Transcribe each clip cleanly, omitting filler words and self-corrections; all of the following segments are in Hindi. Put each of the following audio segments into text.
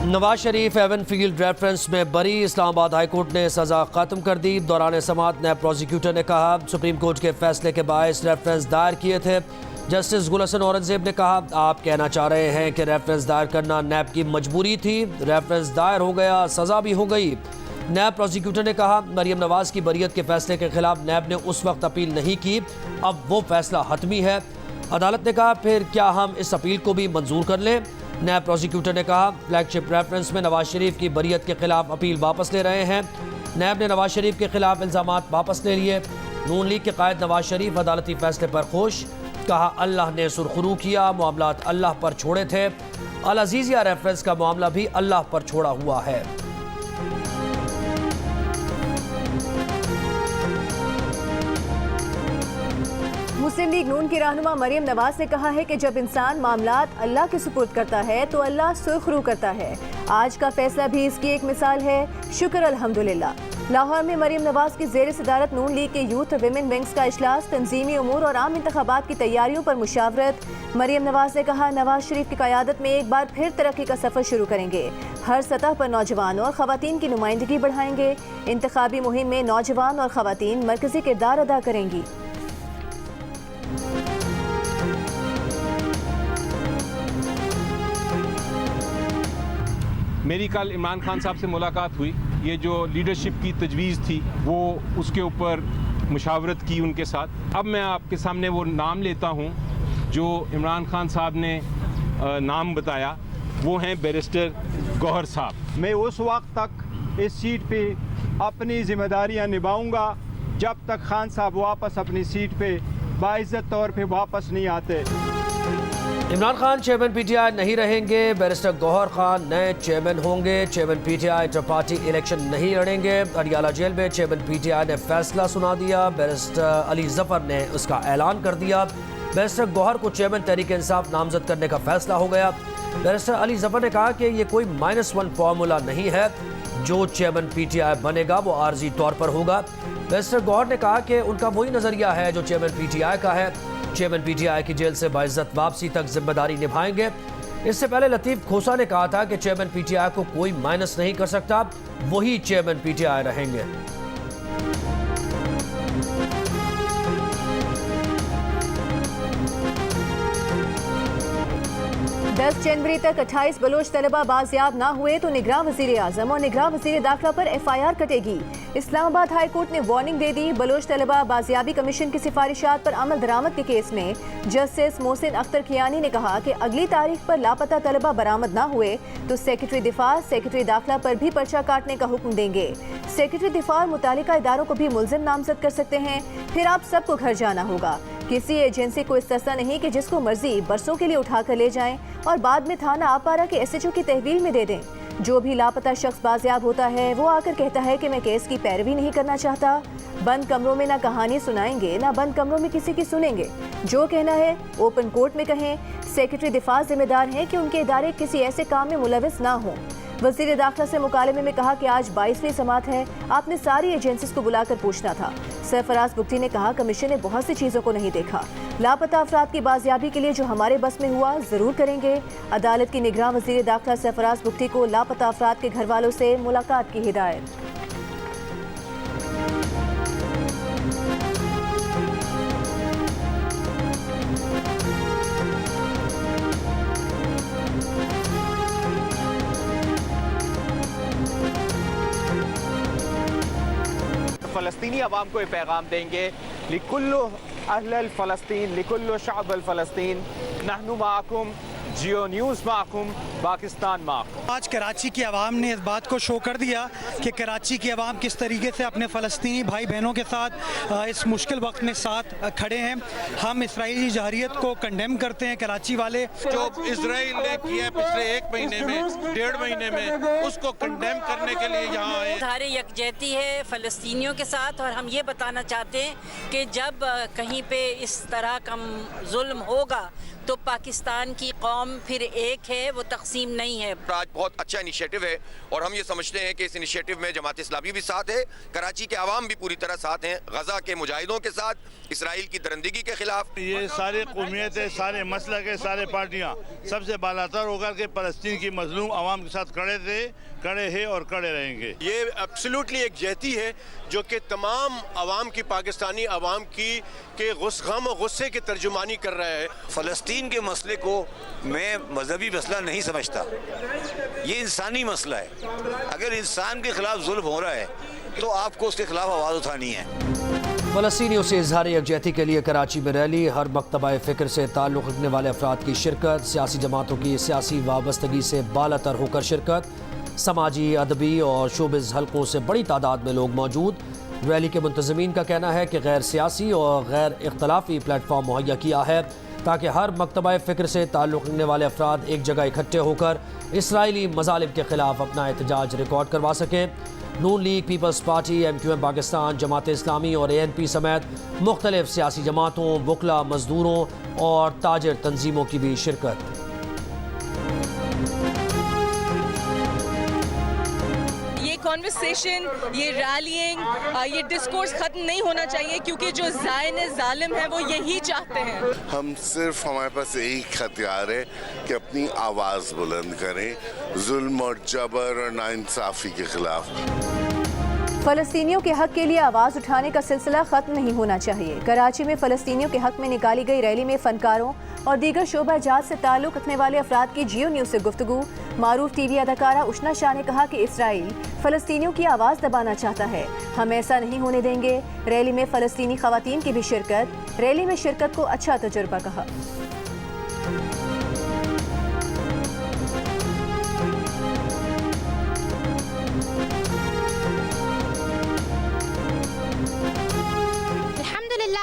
Nawaz Sharif Avon field reference में बरी। इस्लामाबाद हाईकोर्ट ने सजा खत्म कर दी। दौरान समाअत नैब प्रोसिक्यूटर ने कहा सुप्रीम कोर्ट के फैसले के बायस रेफरेंस दायर किए थे। जस्टिस गुलशन औरंगजेब ने कहा आप कहना चाह रहे हैं कि रेफरेंस दायर करना नैब की मजबूरी थी। रेफरेंस दायर हो गया, सजा भी हो गई। नैब प्रोसिक्यूटर ने कहा मरियम नवाज की बरियत के फैसले के खिलाफ नैब ने उस वक्त अपील नहीं की, अब वो फैसला हतमी है। अदालत ने कहा फिर क्या हम इस अपील को भी मंजूर कर लें। नैब प्रोसिक्यूटर ने कहा फ्लैगशिप रेफरेंस में नवाज शरीफ की बरियत के खिलाफ अपील वापस ले रहे हैं। नैब ने नवाज शरीफ के खिलाफ इल्जामात वापस ले लिए। नून लीग के कायद नवाज शरीफ अदालती फैसले पर खुश। कहा अल्लाह ने सुरखरू किया, मामलात अल्लाह पर छोड़े थे। अल अजीजिया रेफरेंस का मामला भी अल्लाह पर छोड़ा हुआ है। मुस्लिम लीग नून की रहनुमा मरियम नवाज ने कहा है कि जब इंसान मामलात अल्लाह के सुपुर्द करता है तो अल्लाह सुरखरू करता है। आज का फैसला भी इसकी एक मिसाल है। शुक्र अल्हम्दुलिल्लाह। लाहौर में मरियम नवाज की ज़ेर सदारत नून लीग के यूथ विमेन विंग्स का इजलास, तंजीमी उमूर और आम इंतखाबात की तैयारियों पर मुशावरत। मरियम नवाज ने कहा नवाज शरीफ की क़यादत में एक बार फिर तरक्की का सफ़र शुरू करेंगे। हर सतह पर नौजवान और ख़वातीन की नुमाइंदगी बढ़ाएंगे। इंतखाबी मुहिम में नौजवान और ख़वातीन मरकज़ी किरदार अदा करेंगी। मेरी कल इमरान खान साहब से मुलाकात हुई। ये जो लीडरशिप की तजवीज़ थी वो उसके ऊपर मुशावरत की उनके साथ। अब मैं आपके सामने वो नाम लेता हूँ जो इमरान खान साहब ने नाम बताया, वो हैं बैरिस्टर गौहर साहब। मैं उस वक्त तक इस सीट पे अपनी जिम्मेदारियां निभाऊंगा जब तक खान साहब वापस अपनी सीट पे बाइज्जत तौर पे वापस नहीं आते। इमरान खान चेयरमैन पीटीआई नहीं रहेंगे। बैरिस्टर गौहर खान नए चेयरमैन होंगे। Chairman PTI inter party election नहीं लड़ेंगे। अडियाला जेल में चेयरमैन पीटीआई ने फैसला सुना दिया। बैरिस्टर अली जफर ने उसका ऐलान कर दिया। बैरिस्टर गौहर को चेयरमैन तहरीक इंसाफ नामजद करने का फैसला हो गया। बैरिस्टर अली जफर ने कहा कि ये कोई -1 फार्मूला नहीं है। जो चेयरमैन पीटीआई बनेगा वो आर्जी तौर पर होगा। बैरिस्टर गौहर ने कहा कि उनका वही नजरिया है जो चेयरमैन पीटीआई का है। चेयरमैन पीटीआई की जेल से बाइज्जत वापसी तक जिम्मेदारी निभाएंगे। इससे पहले लतीफ खोसा ने कहा था कि चेयरमैन पीटीआई को कोई माइनस नहीं कर सकता, वही चेयरमैन पीटीआई रहेंगे। 10 जनवरी तक 28 बलोच तलबा बाजियाब ना हुए तो निगरान वज़ीर आज़म और निगरान वज़ीर दाखिला पर FIR कटेगी। इस्लामाबाद हाई कोर्ट ने वार्निंग दे दी। बलोच तलबा बाजियाबी कमीशन की सिफारिशात पर अमल दरामद के केस में जस्टिस मोहसिन अख्तर कियानी ने कहा कि अगली तारीख पर लापता तलबा बरामद ना हुए तो सेक्रेटरी दिफा सेक्रेटरी दाखिला पर भी पर्चा काटने का हुक्म देंगे। सेक्रेटरी दिफा मुतालिका इदारों को भी मुल्जिम नामजद कर सकते हैं। फिर आप सबको घर जाना होगा। किसी एजेंसी को इस तरह नहीं कि जिसको मर्जी बरसों के लिए उठा कर ले जाएं और बाद में थाना आपारा के SHO की तहवील में दे दें। जो भी लापता शख्स बाजियाब होता है वो आकर कहता है कि मैं केस की पैरवी नहीं करना चाहता। बंद कमरों में ना कहानी सुनाएंगे ना बंद कमरों में किसी की सुनेंगे। जो कहना है ओपन कोर्ट में कहें। सेक्रेटरी दिफा जिम्मेदार हैं कि उनके इदारे किसी ऐसे काम में मुलविस ना हो। वज़ीर दाखिला से मुकालमे में कहा कि आज 22वीं समात है, आपने सारी एजेंसीज को बुलाकर पूछना था। सरफराज बुगटी ने कहा कमीशन ने बहुत सी चीज़ों को नहीं देखा। लापता अफराद की बाजियाबी के लिए जो हमारे बस में हुआ ज़रूर करेंगे। अदालत की निगरान वज़ीर दाखिला सरफराज बुगटी को लापता अफराद के घर वालों से मुलाकात की हिदायत। फ़लस्तीनी अवाम को ये पैगाम देंगे लिकुल्लु अहल फ़लस्तीन लिकुल्लु शअब फ़लस्तीन नहनु माकुम, जियो न्यूज़ माकुम, पाकिस्तान माकुम। आज कराची की आवाम ने इस बात को शो कर दिया कि कराची की आवाम किस तरीके से अपने फ़लस्तीनी भाई बहनों के साथ इस मुश्किल वक्त में साथ खड़े हैं। हम इसराइली जहरियत को कंडेम करते हैं। कराची वाले जो इसराइल ने किया पिछले 1 महीने में 1.5 महीने में उसको कंडेम करने के लिए यहाँ आए। सारे यकजहती है फ़लस्तीनियों के साथ और हम ये बताना चाहते हैं कि जब कहीं पे इस तरह का जुल्म होगा तो पाकिस्तान की कौम कौम फिर एक है, वो तकसीम नहीं है। आज बहुत अच्छा इनिशिएटिव है और हम ये समझते हैं कि इस इनिशिएटिव में जमात इस्लामी भी साथ है, कराची के आवाम भी पूरी तरह साथ हैं, गजा के मुजाहिदों के साथ, इसराइल की दरिंदगी के खिलाफ। ये सारे कौमियतें, सारे मसलक के, सारे पार्टियाँ सबसे बालातर होकर के फ़लस्तीन की मजलूम आवाम के साथ खड़े थे, खड़े हैं और खड़े रहेंगे। ये एब्सोल्युटली एक जहती है जो कि तमाम आवाम की, पाकिस्तानी आवाम की के गम और गुस्से की तर्जुमानी कर रहा है। फ़लस्तीन के मसले को मैं मजहबी मसला नहीं समझता, ये इंसानी मसला है। अगर इंसान के खिलाफ जुल्म हो रहा है तो आपको उसके खिलाफ आवाज़ उठानी है। फ़लस्तीनियों से इजहार यकजहती के लिए कराची में रैली, हर मकतबा फ़िक्र से ताल्लुक़ रखने वाले अफराद की शिरकत, सियासी जमातों की सियासी वाबस्तगी से बालातर होकर शिरकत, समाजी, अदबी और शोबिज़ हलकों से बड़ी तादाद में लोग मौजूद। रैली के मुंतज़मीन का कहना है कि गैर सियासी और गैर इख्तलाफी प्लेटफॉर्म मुहैया किया है ताकि हर मकतबा फ़िक्र से ताल्लुक़ रखने वाले अफराद एक जगह इकट्ठे होकर इसराइली मज़ालिम के ख़िलाफ़ अपना एहतजाज रिकॉर्ड करवा सकें। नून लीग, पीपल्स पार्टी, MQM पाकिस्तान, जमात इस्लामी और ANP समेत मुख्तलिफ सियासी जमातों, वकला, मजदूरों और ताजिर तंजीमों की भी शिरकत। कॉन्वर्सेशन, ये रैलिंग, ये डिस्कोर्स ख़त्म नहीं होना चाहिए क्योंकि जो ज़ालिम है वो यही चाहते हैं। हम सिर्फ, हमारे पास एक हथियार है कि अपनी आवाज़ बुलंद करें जुल्म और जबर और नाइंसाफ़ी के खिलाफ। फ़लस्तीनियों के हक़ के लिए आवाज़ उठाने का सिलसिला ख़त्म नहीं होना चाहिए। कराची में फ़लस्तीनियों के हक़ में निकाली गई रैली में फ़नकारों और दीगर शोबा जात से ताल्लुक़ रखने वाले अफराद की जियो न्यूज़ से गुफ्तगू। मारूफ TV अदाकारा उशना शाह ने कहा कि इसराइल फ़लस्तीनियों की आवाज़ दबाना चाहता है, हम ऐसा नहीं होने देंगे। रैली में फ़लस्तीनी ख़वातीन की भी शिरकत, रैली में शिरकत को अच्छा तजुर्बा कहा।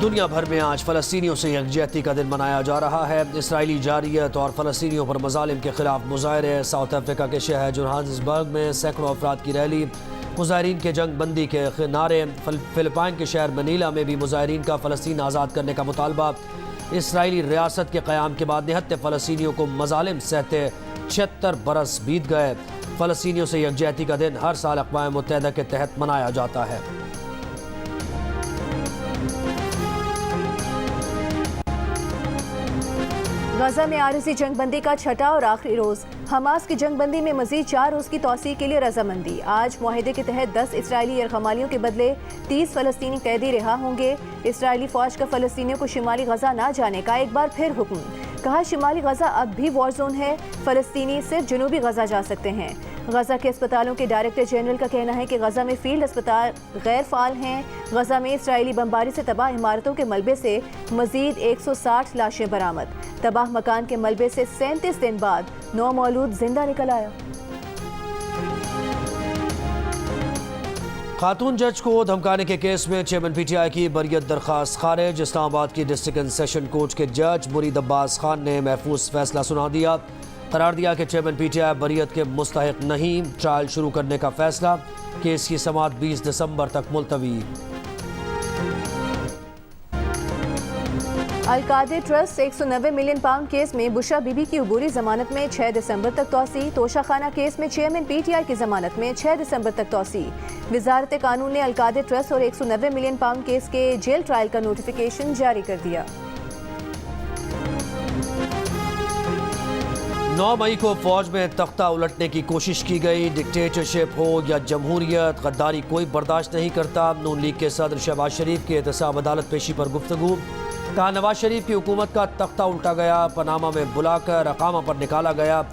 दुनिया भर में आज फ़लस्तीनियों से यकजहती का दिन मनाया जा रहा है। इसराइली जारियत और फ़लस्तीनियों पर मज़ालिम के खिलाफ मुज़ाहरे। साउथ अफ्रीका के शहर जोहान्सबर्ग में सैकड़ों अफराद की रैली, मुज़ाहिरीन के जंग बंदी के नारे। फ़िलिपाइन के शहर मनीला में भी मुज़ाहिरीन का फ़लस्तीन आज़ाद करने का मुतालबा। इसराइली रियासत के क़याम के बाद निहत्ते फ़लस्तीनियों को मज़ालिम सहते 76 बरस बीत गए। फ़लस्तीनियों से यकजहती का दिन हर साल अक़वाम मुत्तहिदा के तहत मनाया जाता है। गजा में आरज़ी जंगबंदी का छठा और आखिरी रोज़। हमास की जंगबंदी में मज़ीद 4 रोज़ की तौसीक़ के लिए रजामंदी। आज मुआहदे के तहत 10 इसराइली यरग़मालियों के बदले 30 फ़लस्तीनी कैदी रिहा होंगे। इसराइली फ़ौज का फ़लस्तीनियों को शिमाली गजा ना जाने का एक बार फिर हुक्म। कहा, शिमाली गजा अब भी वॉर जोन है, फ़लस्तीनी सिर्फ जनूबी गजा जा सकते हैं। गजा के अस्पतालों के डायरेक्टर जनरल का कहना है कि गजा में फील्ड अस्पताल गैर फ़ाल हैं। गजा में इसराइली बमबारी से तबाह इमारतों के मलबे से मज़ीद 160 लाशें बरामद। तबाह मकान के मलबे से 37 दिन बाद 9 मौलूद जिंदा निकल आया। खातून जज को धमकाने के केस में चेयरमैन PTI की बरियत दरख्वास्त खारिज। इस्लामाबाद की डिस्ट्रिक्ट एंड सेशन कोर्ट के जज मुरीद अब्बास खान ने महफूज फैसला सुना दिया। करार दिया कि चेयरमैन PTI बरियत के मुस्तहिक नहीं। ट्रायल शुरू करने का फैसला, केस की समाअत 20 दिसंबर तक मुलतवी। अलकादे ट्रस्ट 190 मिलियन पाउंड केस में बुशरा बीबी की अबूरी जमानत में 6 दिसंबर तक तौसी। तोशा खाना केस में चेयरमैन PTI की जमानत में 6 दिसंबर तक तौसी। वजारत कानून ने अलकादे ट्रस्ट और 190 मिलियन पाउंड केस के जेल ट्रायल का नोटिफिकेशन जारी कर दिया। 9 मई को फौज में तख्ता उलटने की कोशिश की गई। डिक्टेटरशिप हो या जमहूरियत, गद्दारी कोई बर्दाश्त नहीं करता। नून लीग के सदर शहबाज शरीफ के एहतसाब अदालत पेशी पर गुफ्तगू। कहा, नवाज शरीफ की हुकूमत का तख्ता उल्टा गया, पनामा में बुलाकर अकामा पर निकाला गया।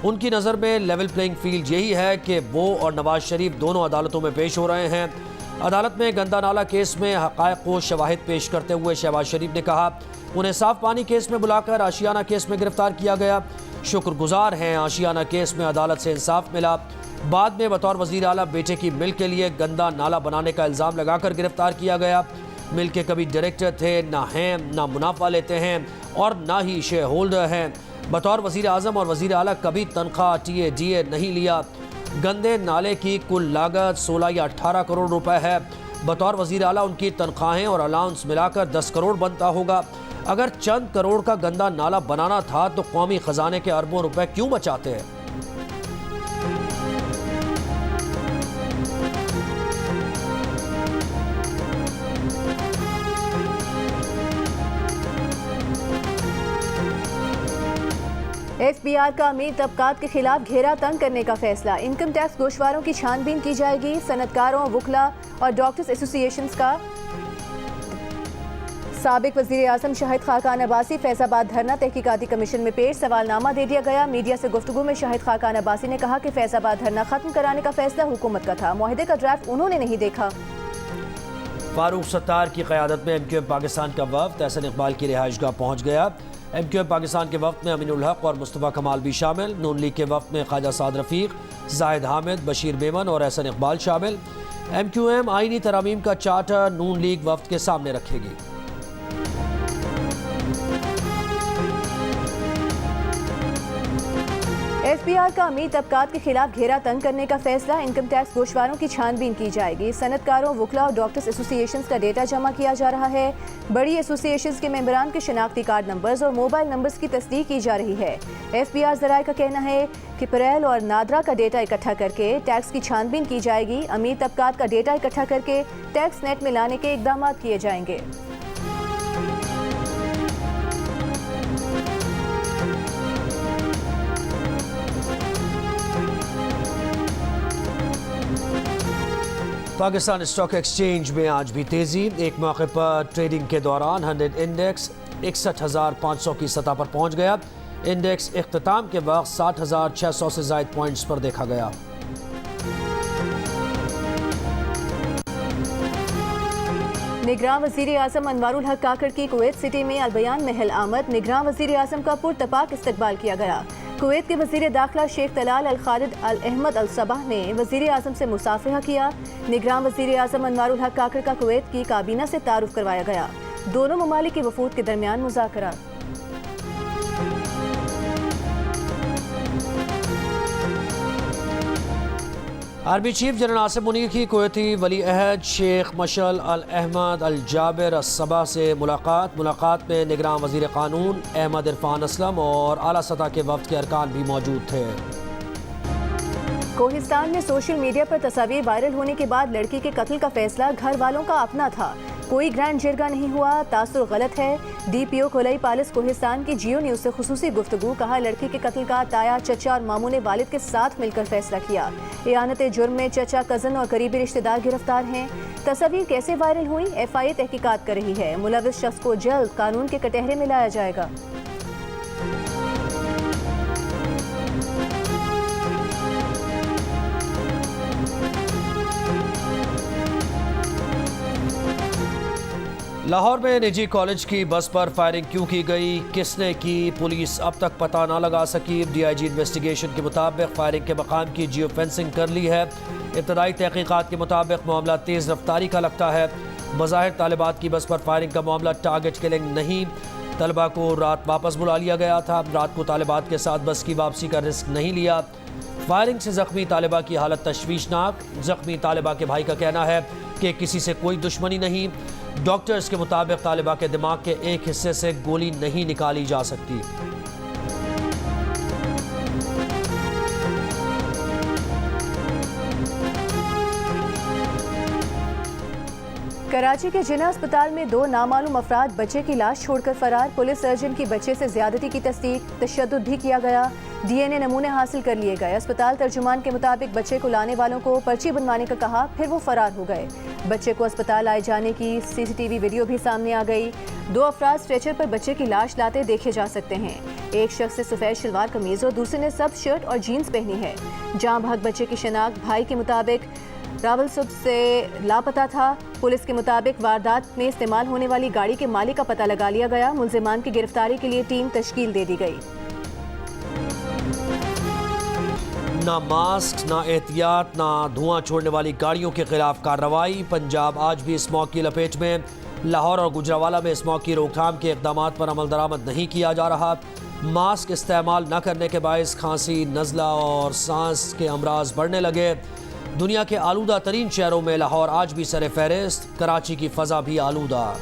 उनकी नज़र में लेवल प्लेइंग फील्ड यही है कि वो और नवाज शरीफ दोनों अदालतों में पेश हो रहे हैं। अदालत में गंदा नाला केस में हक़ाइक़ को शवाहिद पेश करते हुए शहबाज शरीफ ने कहा, उन्हें साफ पानी केस में बुलाकर आशियाना केस में गिरफ्तार किया गया। शुक्रगुजार हैं, आशियाना केस में अदालत से इंसाफ मिला। बाद में बतौर वज़ीर आला बेटे की मिल के लिए गंदा नाला बनाने का इल्ज़ाम लगाकर गिरफ्तार किया गया। मिल के कभी डायरेक्टर थे, ना हैं, ना मुनाफा लेते हैं और ना ही शेयर होल्डर हैं। बतौर वज़ीर आज़म और वज़ीर आला कभी तनख्वाह TA DA नहीं लिया। गंदे नाले की कुल लागत 16 या 18 करोड़ रुपए है। बतौर वजीर आला उनकी तनख्वाहें और अलाउंस मिलाकर 10 करोड़ बनता होगा। अगर चंद करोड़ का गंदा नाला बनाना था तो कौमी खजाने के अरबों रुपए क्यों बचाते हैं? एफबीआर का अमीर तबकात के खिलाफ घेरा तंग करने का फैसला। इनकम टैक्स गोशवारों की छानबीन की जाएगी। सनतकारों, वुकला और डॉक्टर्स एसोसिएशन का साबिक वजीर आजम शाहिद खाकान अब्बासी फैजाबाद धरना तहकीकाती कमीशन में पेश। सवालनामा दे दिया गया। मीडिया से गुफ्तगू में शाहिद खाकान अब्बासी ने कहा कि फैजाबाद धरना खत्म कराने का फैसला हुकूमत का था, मुआहदे का ड्राफ्ट उन्होंने नहीं देखा। फारूक सत्तार की क़यादत में MQM पाकिस्तान का वफ़द एहसन इकबाल की रिहाइशगाह पहुँच गया। MQM पाकिस्तान के वफ़द में अमीनुल हक और मुस्तफ़ा कमाल भी शामिल। नून लीग के वफ़द में ख्वाजा साद रफ़ीक, जाहिद हामिद, बशीर मेमन और एहसन इकबाल शामिल। MQM आईनी तरामीम का चार्टर नून लीग वफ़द के सामने रखेगी। एफबीआर का अमीर तबकात के खिलाफ घेरा तंग करने का फैसला। इनकम टैक्स गोशवारों की छानबीन की जाएगी। सनतकारों, वुकला और डॉक्टर्स एसोसिएशंस का डेटा जमा किया जा रहा है। बड़ी एसोसिएशंस के मेंबरान के शनाख्ती कार्ड नंबर्स और मोबाइल नंबर्स की तस्दीक की जा रही है। एफबीआर ज़राए का कहना है कि परेल और नादरा का डेटा इकट्ठा करके टैक्स की छानबीन की जाएगी। अमीर तबकात का डेटा इकट्ठा करके टैक्स नेट में लाने के इकदाम किए जाएंगे। पाकिस्तान स्टॉक एक्सचेंज में आज भी तेजी। एक मौके पर ट्रेडिंग के दौरान 100 इंडेक्स 61,500 की सतह पर पहुंच गया। इंडेक्स इख्तिताम के वक्त 60,600 से ज़ायद पॉइंट्स पर देखा गया। निगरान वज़ीर आज़म अनवारुल हक काकड़ की कुवैत सिटी में अलबयान महल आमद। निगरान वज़ीर आज़म का पुरतपाक इस्तकबाल किया गया। कुवैत के वज़ीर दाखिला शेख तलाल अल खालिद अल अहमद अल सबाह ने वज़ीर आज़म से मुसाफिहा किया। निगरान वज़ीर आज़म अनवारुल हक काकड़ का कुवैत की काबीना से तारुफ करवाया गया। दोनों ममालिक के वफूद के दरमियान मुज़ाकरात। Army chief general Asim Munir की कुवैती वली अहद Sheikh Mishal Al Ahmad Al Jaber Sabah से मुलाकात में निगरान वज़ीर क़ानून अहमद इरफान असलम और आला सतह के वफ़द के अरकान भी मौजूद थे। कोहिस्तान में सोशल मीडिया पर तस्वीर वायरल होने के बाद लड़की के कत्ल का फैसला घर वालों का अपना था। कोई ग्रैंड जिरगा नहीं हुआ, तासुर गलत है। DPO खोलई पालिस कोहिस्तान की जियो न्यूज़ से खुसूसी गुफ्तगू। कहा लड़की के कत्ल का ताया, चचा और मामू ने वालिद के साथ मिलकर फैसला किया। इयानत जुर्म में चचा, कज़न और करीबी रिश्तेदार गिरफ्तार हैं। तस्वीर कैसे वायरल हुई, FIA तहकीकात कर रही है। मुलविस शख्स को जल्द कानून के कटहरे में लाया जाएगा। लाहौर में निजी कॉलेज की बस पर फायरिंग क्यों की गई, किसने की, पुलिस अब तक पता ना लगा सकी। DIG इन्वेस्टिगेशन के मुताबिक फायरिंग के मकाम की जियो फेंसिंग कर ली है। इब्तदाई तहकीकात के मुताबिक मामला तेज़ रफ्तारी का लगता है। बज़ाहिर तालिबात की बस पर फायरिंग का मामला टारगेट किलिंग नहीं। तलबा को रात वापस बुला लिया गया था। रात को तालिबात के साथ बस की वापसी का रिस्क नहीं लिया। फायरिंग से जख्मी तालिबा की हालत तशवीशनाक। जख्मी तालिबा के भाई का कहना है कि किसी से कोई दुश्मनी नहीं। डॉक्टर्स के मुताबिक तालिबा के दिमाग के एक हिस्से से गोली नहीं निकाली जा सकती। कराची के जिना अस्पताल में 2 नामालूम अफराद बच्चे की लाश छोड़कर फरार। पुलिस सर्जन की बच्चे से ज्यादती की तस्दीक, तशद्दुद भी किया गया। DNA नमूने हासिल कर लिए गए। अस्पताल तर्जुमान के मुताबिक बच्चे को लाने वालों को पर्ची बनवाने का कहा, फिर वो फरार हो गए। बच्चे को अस्पताल आए जाने की CCTV वीडियो भी सामने आ गई। 2 अफराद स्ट्रेचर पर बच्चे की लाश लाते देखे जा सकते हैं। एक शख्स ने सफ़ेद शलवार कमीज और दूसरे ने सब्ज शर्ट और जीन्स पहनी है। जहां भाग बच्चे की शनाख्त भाई के मुताबिक रावलसुब से लापता था। पुलिस के मुताबिक वारदात में इस्तेमाल होने वाली गाड़ी के मालिक का पता लगा लिया गया। मुल्जिमान की गिरफ्तारी के लिए टीम तश्कील दे दी गई। ना मास्क, ना एहतियात, ना धुआं छोड़ने वाली गाड़ियों के खिलाफ कार्रवाई। पंजाब आज भी स्मॉग की लपेट में। लाहौर और गुजरावाला में स्मॉग की रोकथाम के इकदाम पर अमल दरामद नहीं किया जा रहा। मास्क इस्तेमाल न करने के बायस खांसी, नज़ला और सांस के अमराज बढ़ने लगे। दुनिया के आलूदा तरीन शहरों में लाहौर आज भी सरे फहरिस्त, कराची की फ़ज़ा भी आलूदा।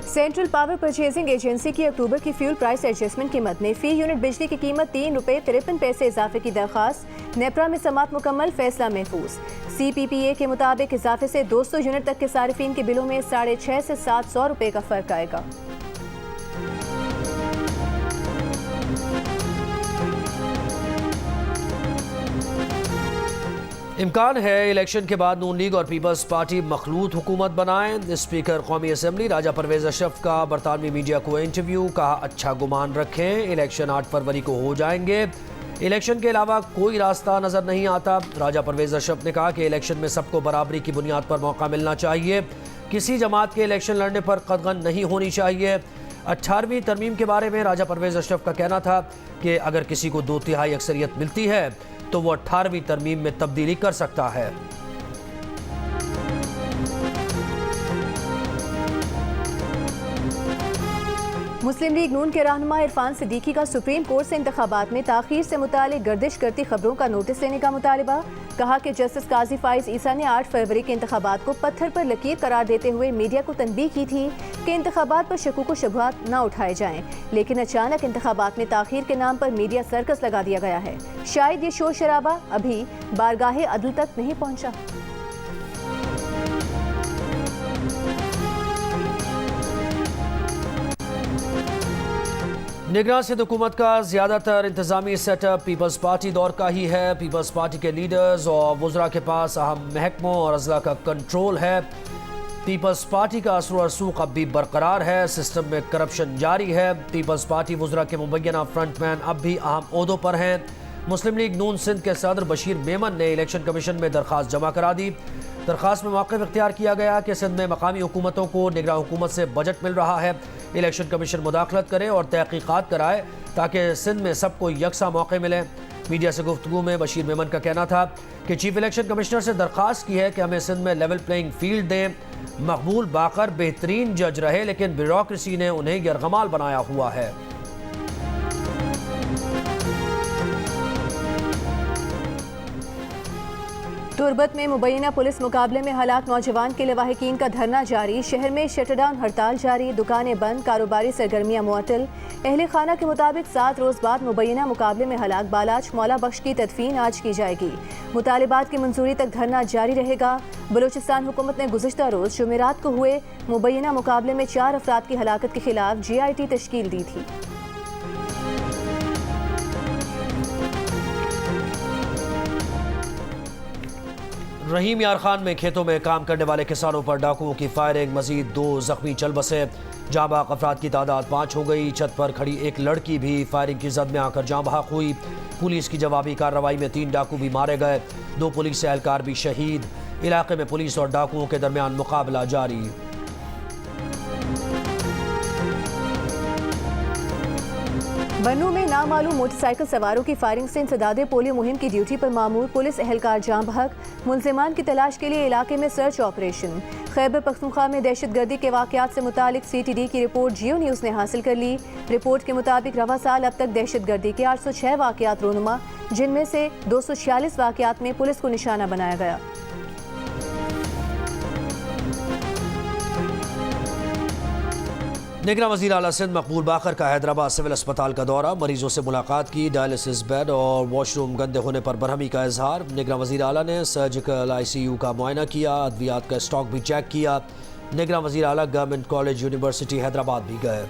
सेंट्रल पावर परचेजिंग एजेंसी की अक्टूबर की फ्यूल प्राइस एडजस्टमेंट कीमत में फी यूनिट बिजली की कीमत ₹3.53 इजाफे की दरख्वास्त। नेपरा में समात मुकम्मल, फैसला महफूज। CPPA के मुताबिक इजाफे से 200 यूनिट तक के सारिफिन के बिलों में ₹650 से ₹700 का फर्क आएगा। इम्कान है इलेक्शन के बाद नून लीग और पीपल्स पार्टी मखलूत हुकूमत बनाएं। स्पीकर कौमी असम्बली राजा परवेज अशरफ का बरतानवी मीडिया को इंटरव्यू, कहा अच्छा गुमान रखें, इलेक्शन 8 फरवरी को हो जाएंगे। इलेक्शन के अलावा कोई रास्ता नजर नहीं आता। राजा परवेज अशरफ ने कहा कि इलेक्शन में सबको बराबरी की बुनियाद पर मौका मिलना चाहिए, किसी जमात के इलेक्शन लड़ने पर कदगन नहीं होनी चाहिए। 18वीं तरमीम के बारे में राजा परवेज अशरफ का कहना था कि अगर किसी को 2/3 अक्सरियत मिलती है तो वो 18वीं तरमीम में तब्दीली कर सकता है। मुस्लिम लीग नून के रहनुमा इरफान सिद्दीकी का सुप्रीम कोर्ट से इंतखाबात में ताखीर से मुतालिक गर्दिश करती खबरों का नोटिस लेने का मुतालबा। कहा कि जस्टिस काजी फाइज ईसा ने 8 फरवरी के इंतखाबात को पत्थर पर लकीर करार देते हुए मीडिया को तनबीह की थी कि इंतखाबात पर शकूक व शुबहात न उठाए जाएं, लेकिन अचानक इंतखाबात में ताखीर के नाम पर मीडिया सर्कस लगा दिया गया है। शायद ये शोर शराबा अभी बारगाहे अदल तक नहीं पहुंचा। निगरान सिंध हुकूमत का ज़्यादातर इंतजामी सेटअप पीपल्स पार्टी दौर का ही है। पीपल्स पार्टी के लीडर्स और वुज़रा के पास अहम महकमों और अजला का कंट्रोल है। पीपल्स पार्टी का असर और रसूख अब भी बरकरार है, सिस्टम में करप्शन जारी है। पीपल्स पार्टी वुज़रा के मुबैना फ्रंटमैन अब भी अहम ओहदों पर हैं। मुस्लिम लीग नून सिंध के सदर बशीर मेमन ने इलेक्शन कमीशन में दरख्वास्त जमा करा दी। दरख्वास्त में मौक़िफ़ इख्तियार किया गया कि सिंध में मकामी हुकूमतों को निगरान हुकूमत से बजट मिल रहा है, इलेक्शन कमीशन मुदाखलत करे और तहक़ीक़ात कराए ताकि सिंध में सबको यकसा मौके मिले। मीडिया से गुफ्तगू में बशीर मेमन का कहना था कि चीफ इलेक्शन कमिश्नर से दरख्वास्त की है कि हमें सिंध में लेवल प्लेइंग फील्ड दें। मकबूल बाकर बेहतरीन जज रहे, लेकिन ब्यूरोक्रेसी ने उन्हें यरगमाल बनाया हुआ है। तुरबत में मुबैना पुलिस मुकाबले में हलाक नौजवान के लवाहिकीन का धरना जारी। शहर में शटडाउन हड़ताल जारी, दुकानें बंद, कारोबारी सरगर्मियां मुअत्तल। अहले खाना के मुताबिक 7 रोज़ बाद मुबैना मुकाबले में हलाक बालाच मौला बख्श की तदफीन आज की जाएगी। मुतालिबात की मंजूरी तक धरना जारी रहेगा। बलूचिस्तान हुकूमत ने गुज़िश्ता रोज़ जुमेरात को हुए मुबैना मुकाबले में 4 अफराद की हलाकत के खिलाफ GIT तश्कील दी थी। रहीम यार खान में खेतों में काम करने वाले किसानों पर डाकुओं की फायरिंग, मजीद 2 जख्मी चल बसे। जाँ बहक अफराद की तादाद 5 हो गई। छत पर खड़ी एक लड़की भी फायरिंग की जद में आकर जाँ बहक हुई। पुलिस की जवाबी कार्रवाई में 3 डाकू भी मारे गए, 2 पुलिस एहलकार भी शहीद। इलाके में पुलिस और डाकुओं के दरमियान मुकाबला जारी। बन्नू में नामालूम मोटरसाइकिल सवारों की फायरिंग से इंसदादे पोलियो मुहिम की ड्यूटी पर मामूर पुलिस एहलकार जाँ बहक। मुलजिमान की तलाश के लिए इलाके में सर्च ऑपरेशन। खैबर पख्तूनख्वा में दहशतगर्दी के वाक़यात से मुतालिक CTD की रिपोर्ट जियो न्यूज़ ने हासिल कर ली। रिपोर्ट के मुताबिक रवा साल अब तक दहशतगर्दी के 806 वाक़यात रोनुमा, जिनमें से 246 वाक़यात में पुलिस को निशाना बनाया गया। निगरान वज़ीर आला सिंध मकबूल बाकर का हैदराबाद सिविल अस्पताल का दौरा, मरीजों से मुलाकात की। डायलिसिस बेड और वॉशरूम गंदे होने पर बरहमी का इजहार। निगरान वज़ीर आला ने सर्जिकल ICU का मुआयना किया, अद्वियात का स्टॉक भी चेक किया। निगरान वज़ीर आला गवर्नमेंट कॉलेज यूनिवर्सिटी हैदराबाद भी गए।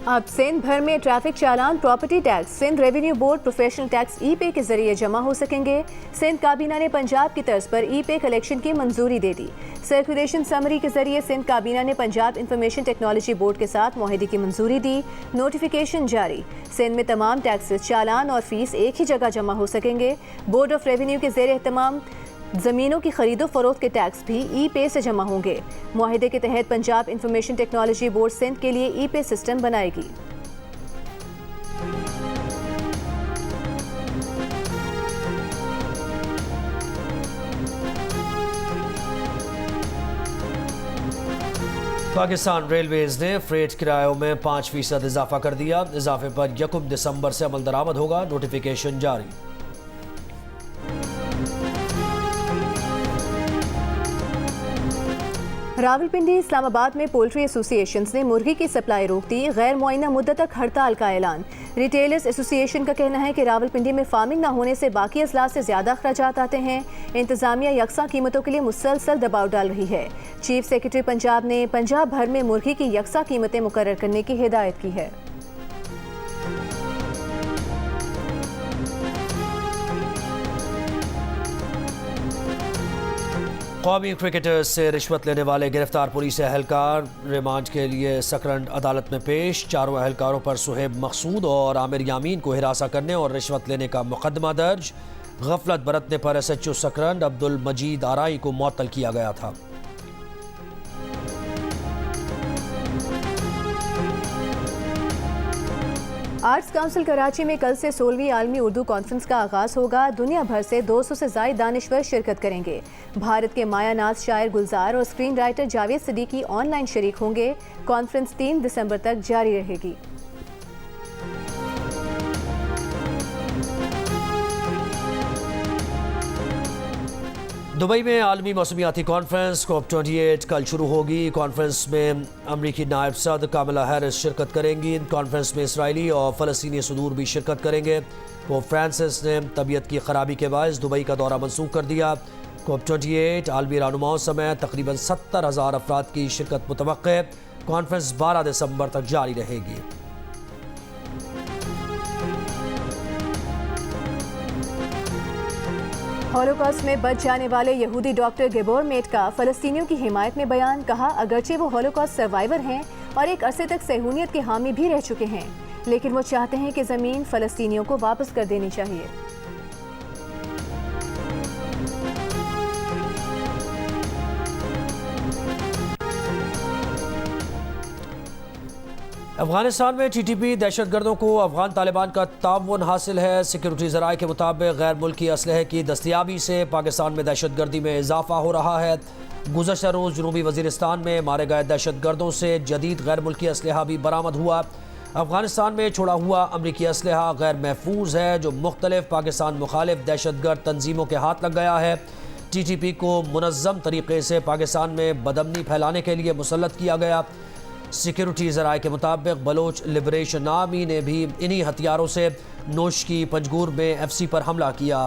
अब सिंध भर में traffic challan, property tax, Sindh revenue board professional tax E-पे के जरिए जमा हो सकेंगे। सिंध काबीना ने पंजाब की तर्ज पर E-पे कलेक्शन की मंजूरी दे दी। सर्कुलेशन समरी के जरिए सिंध काबीना ने पंजाब इंफॉर्मेशन टेक्नोलॉजी बोर्ड के साथ मुआहदे की मंजूरी दी। नोटिफिकेशन जारी। सिंध में तमाम टैक्सेस, चालान और फीस एक ही जगह जमा हो सकेंगे। बोर्ड ऑफ रेवेन्यू के जेर एहतमाम ज़मीनों की खरीदो फरोख्त के टैक्स भी E-पे से जमा होंगे। मुआहदे के तहत Punjab information technology board Sindh के लिए E-पे सिस्टम बनाएगी। पाकिस्तान रेलवेज ने फ्रेट किरायों में 5% इजाफा कर दिया। इजाफे पर 1 दिसंबर से अमल दरामद होगा। नोटिफिकेशन जारी। रावलपिंडी इस्लामाबाद में पोल्ट्री एसोसिएशंस ने मुर्गी की सप्लाई रोक दी। गैर मुआयना मुद्दत तक हड़ताल का ऐलान। रिटेलर्स एसोसिएशन का कहना है कि रावलपिंडी में फार्मिंग न होने से बाकी अजला से ज्यादा अखराजात आते हैं। इंतजामिया यकसा कीमतों के लिए मुसलसल दबाव डाल रही है। चीफ सेक्रेटरी पंजाब ने पंजाब भर में मुर्गी की यकसा कीमतें मुकर्रर करने की हिदायत की है। कौमी क्रिकेटर्स से रिश्वत लेने वाले गिरफ्तार पुलिस एहलकार रिमांड के लिए सकरंद अदालत में पेश। चारों एहलकारों पर सुहेब मकसूद और आमिर यामीन को हिरासा करने और रिश्वत लेने का मुकदमा दर्ज। गफलत बरतने पर SHO सकरंद अब्दुल मजीद आराई को मुअत्तल किया गया था। आर्ट्स काउंसिल कराची में कल से 16वीं आलमी उर्दू कॉन्फ्रेंस का आगाज होगा। दुनिया भर से 200 से ज़ायद दानिश्वर शिरकत करेंगे। भारत के मायानाज शायर गुलजार और screen writer Javed Siddiqui online शरीक होंगे। कॉन्फ्रेंस 3 दिसंबर तक जारी रहेगी। दुबई में आलमी मौसमियाती कॉन्फ्रेंस COP28 कल शुरू होगी। कॉन्फ्रेंस में अमरीकी नायब सदर कामला हैरिस शिरकत करेंगी। कॉन्फ्रेंस में इसराइली और फ़लस्तीनी सदूर भी शिरकत करेंगे। पोप फ्रांसिस ने तबीयत की खराबी के बायस दुबई का दौरा मनसूख कर दिया। COP28 आलमी रहनुमाओं समेत तकरीबन 70,000 अफराद की शिरकत मुतवक्के। कॉन्फ्रेंस 12 दिसंबर तक जारी रहेगी। हॉलोकॉस्ट में बच जाने वाले यहूदी डॉक्टर गिबोर मेट का फ़लस्तीनियों की हिमायत में बयान। कहा, अगरचे वो हॉलोकॉस्ट सर्वाइवर हैं और एक अरसे तक सहूनियत के हामी भी रह चुके हैं, लेकिन वो चाहते हैं कि ज़मीन फ़लस्तीनियों को वापस कर देनी चाहिए। अफगानिस्तान में TTP दहशतगर्दों को अफगान तालिबान का ताउन हासिल है। सिक्योरिटी ज़राए के मुताबिक गैर मुल्की असलहे की दस्तियाबी से पाकिस्तान में दहशतगर्दी में इजाफा हो रहा है। गुज़श्ता रोज़ जनूबी वज़ीरिस्तान में मारे गए दहशतगर्दों से जदीद गैर मुल्की असलहा भी बरामद हुआ। अफगानिस्तान में छोड़ा हुआ अमरीकी असलहा गैर महफूज है, जो मुख्तलिफ पाकिस्तान मुखालिफ दहशतगर्द तंजीमों के हाथ लग गया है। TTP को मुनज़्ज़म तरीके से पाकिस्तान में बदअमनी फैलाने के लिए मुसल्लत किया गया। सिक्योरिटी ज़राए के मुताबिक बलोच लिबरेशन आर्मी ने भी इन्हीं हथियारों से नोश की पंजगूर में FC पर हमला किया।